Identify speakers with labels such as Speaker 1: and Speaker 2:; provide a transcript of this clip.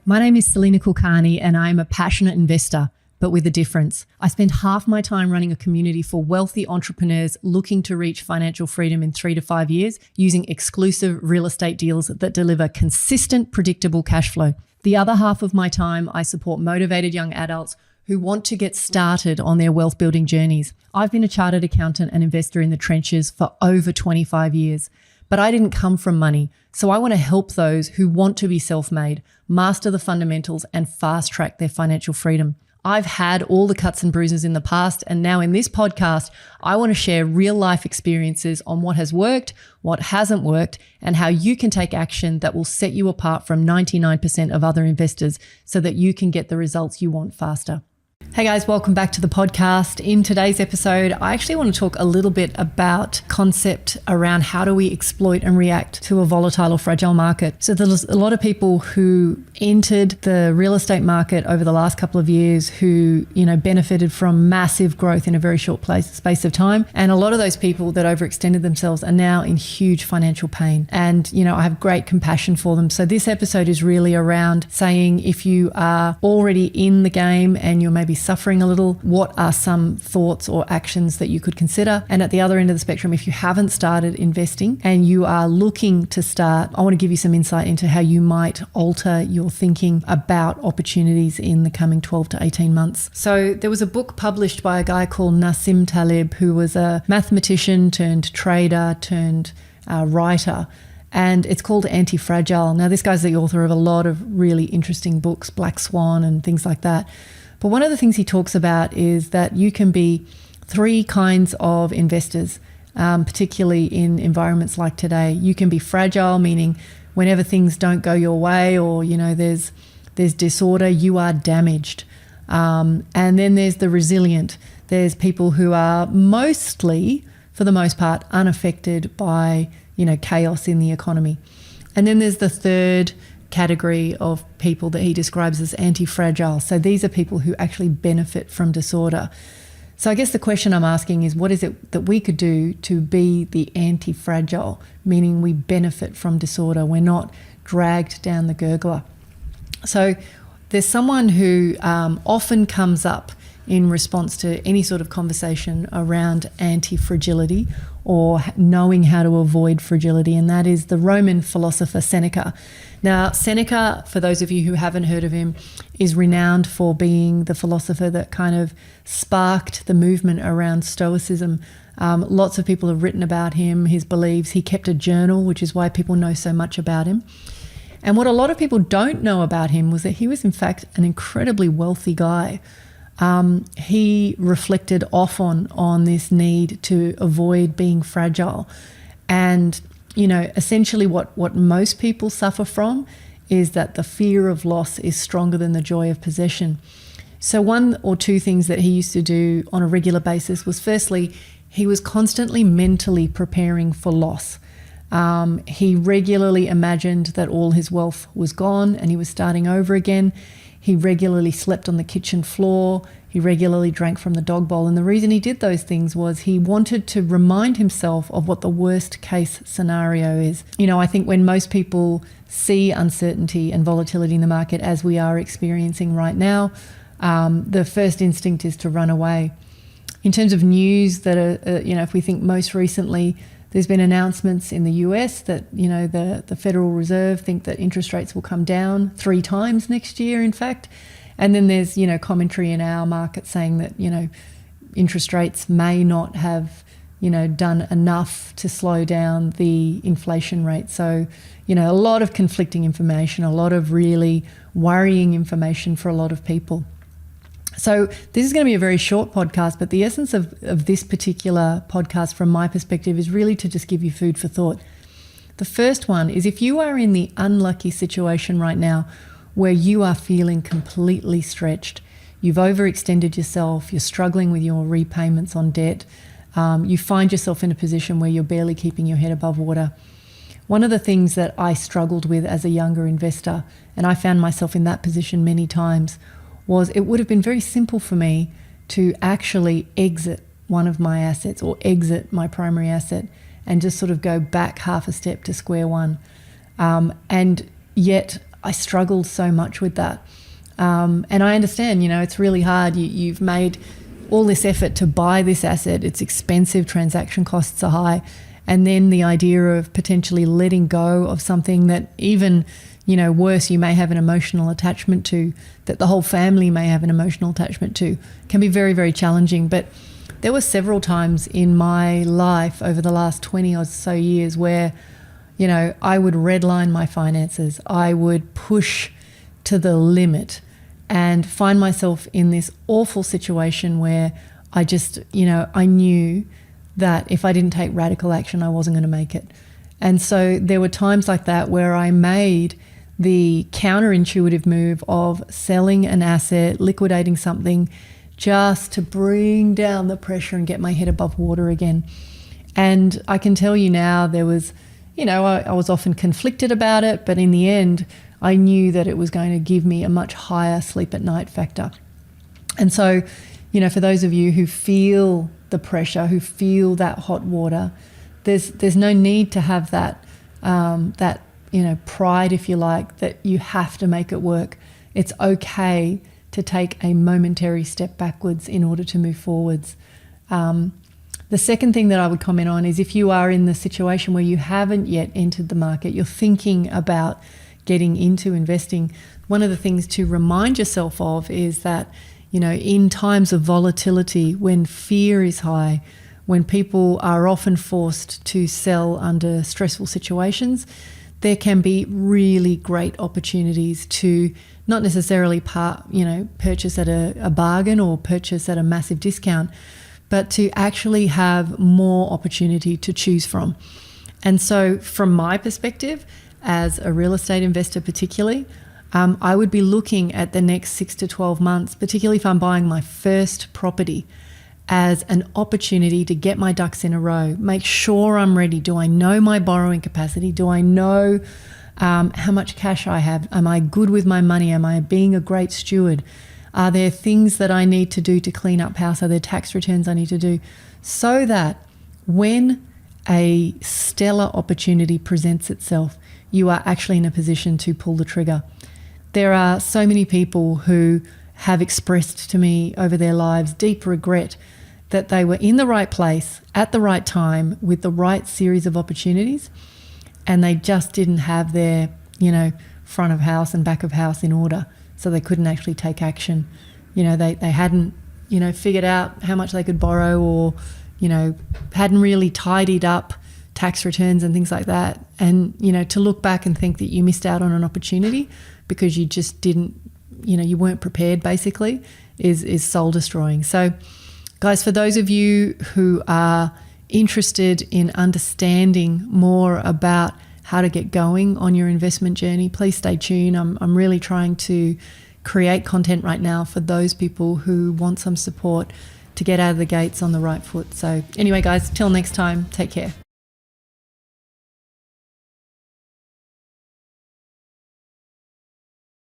Speaker 1: My name is Selena Kulkarni and I'm a passionate investor, but with a difference. I spend half my time running a community for wealthy entrepreneurs looking to reach financial freedom in 3 to 5 years using exclusive real estate deals that deliver consistent, predictable cash flow. The other half of my time, I support motivated young adults who want to get started on their wealth building journeys. I've been a chartered accountant and investor in the trenches for over 25 years, but I didn't come from money. So I want to help those who want to be self-made, master the fundamentals, and fast track their financial freedom. I've had all the cuts and bruises in the past, and now in this podcast, I want to share real life experiences on what has worked, what hasn't worked, and how you can take action that will set you apart from 99% of other investors so that you can get the results you want faster. Hey guys, welcome back to the podcast. In today's episode, I actually want to talk a little bit about concept around how do we exploit and react to a volatile or fragile market. So there's a lot of people who entered the real estate market over the last couple of years who, benefited from massive growth in a very short space of time. And a lot of those people that overextended themselves are now in huge financial pain. And, I have great compassion for them. So this episode is really around saying if you are already in the game and you're maybe suffering a little, what are some thoughts or actions that you could consider? And at the other end of the spectrum, if you haven't started investing and you are looking to start, I want to give you some insight into how you might alter your thinking about opportunities in the coming 12 to 18 months. So there was a book published by a guy called Nassim Taleb, who was a mathematician turned trader turned writer. And it's called Anti-Fragile. Now, this guy's the author of a lot of really interesting books, Black Swan and things like that. But one of the things he talks about is that you can be three kinds of investors, particularly in environments like today. You can be fragile, meaning whenever things don't go your way or, there's disorder, you are damaged. And then there's the resilient. There's people who are mostly, for the most part, unaffected by, chaos in the economy. And then there's the third category of people that he describes as anti-fragile. So these are people who actually benefit from disorder. So I guess the question I'm asking is, what is it that we could do to be the anti-fragile, meaning we benefit from disorder, we're not dragged down the gurgler? So there's someone who often comes up in response to any sort of conversation around anti-fragility or knowing how to avoid fragility, and that is the Roman philosopher Seneca. Now, Seneca, for those of you who haven't heard of him, is renowned for being the philosopher that kind of sparked the movement around Stoicism. Lots of people have written about him, his beliefs. He kept a journal, which is why people know so much about him. And what a lot of people don't know about him was that he was, in fact, an incredibly wealthy guy. He reflected often on this need to avoid being fragile. And, essentially what most people suffer from is that the fear of loss is stronger than the joy of possession. So one or two things that he used to do on a regular basis was, firstly, he was constantly mentally preparing for loss. He regularly imagined that all his wealth was gone and he was starting over again. He regularly slept on the kitchen floor. He regularly drank from the dog bowl. And the reason he did those things was he wanted to remind himself of what the worst case scenario is. I think when most people see uncertainty and volatility in the market as we are experiencing right now, the first instinct is to run away. In terms of news that are, if we think most recently, there's been announcements in the US that, the Federal Reserve think that interest rates will come down 3 times next year, in fact. And then there's, commentary in our market saying that, interest rates may not have, done enough to slow down the inflation rate. So, a lot of conflicting information, a lot of really worrying information for a lot of people. So this is going to be a very short podcast, but the essence of this particular podcast from my perspective is really to just give you food for thought. The first one is, if you are in the unlucky situation right now where you are feeling completely stretched, you've overextended yourself, you're struggling with your repayments on debt, you find yourself in a position where you're barely keeping your head above water. One of the things that I struggled with as a younger investor, and I found myself in that position many times, was it would have been very simple for me to actually exit one of my assets or exit my primary asset and just sort of go back half a step to square one. And yet I struggled so much with that. And I understand, it's really hard. You've made all this effort to buy this asset. It's expensive. Transaction costs are high. And then the idea of potentially letting go of something that even, worse, you may have an emotional attachment to, that the whole family may have an emotional attachment to, can be very, very challenging. But there were several times in my life over the last 20 or so years where, I would redline my finances. I would push to the limit and find myself in this awful situation where I just, I knew that if I didn't take radical action, I wasn't going to make it. And so there were times like that where I made the counterintuitive move of selling an asset, liquidating something, just to bring down the pressure and get my head above water again. And I can tell you now, there was, I was often conflicted about it, but in the end, I knew that it was going to give me a much higher sleep at night factor. And so, for those of you who feel the pressure, who feel that hot water, there's no need to have that pride, if you like, that you have to make it work. It's okay to take a momentary step backwards in order to move forwards. The second thing that I would comment on is if you are in the situation where you haven't yet entered the market, you're thinking about getting into investing, one of the things to remind yourself of is that, in times of volatility, when fear is high, when people are often forced to sell under stressful situations, there can be really great opportunities to not necessarily purchase at a bargain or purchase at a massive discount, but to actually have more opportunity to choose from. And so from my perspective, as a real estate investor particularly, I would be looking at the next 6 to 12 months, particularly if I'm buying my first property, as an opportunity to get my ducks in a row, make sure I'm ready. Do I know my borrowing capacity? Do I know how much cash I have? Am I good with my money? Am I being a great steward? Are there things that I need to do to clean up house? Are there tax returns I need to do? So that when a stellar opportunity presents itself, you are actually in a position to pull the trigger. There are so many people who have expressed to me over their lives deep regret that they were in the right place at the right time with the right series of opportunities, and they just didn't have their, front of house and back of house in order, so they couldn't actually take action. They hadn't, figured out how much they could borrow, or, hadn't really tidied up tax returns and things like that. And, to look back and think that you missed out on an opportunity because you just didn't, you weren't prepared, basically, is soul destroying. So guys, for those of you who are interested in understanding more about how to get going on your investment journey, please stay tuned. I'm really trying to create content right now for those people who want some support to get out of the gates on the right foot. So anyway, guys, till next time, take care.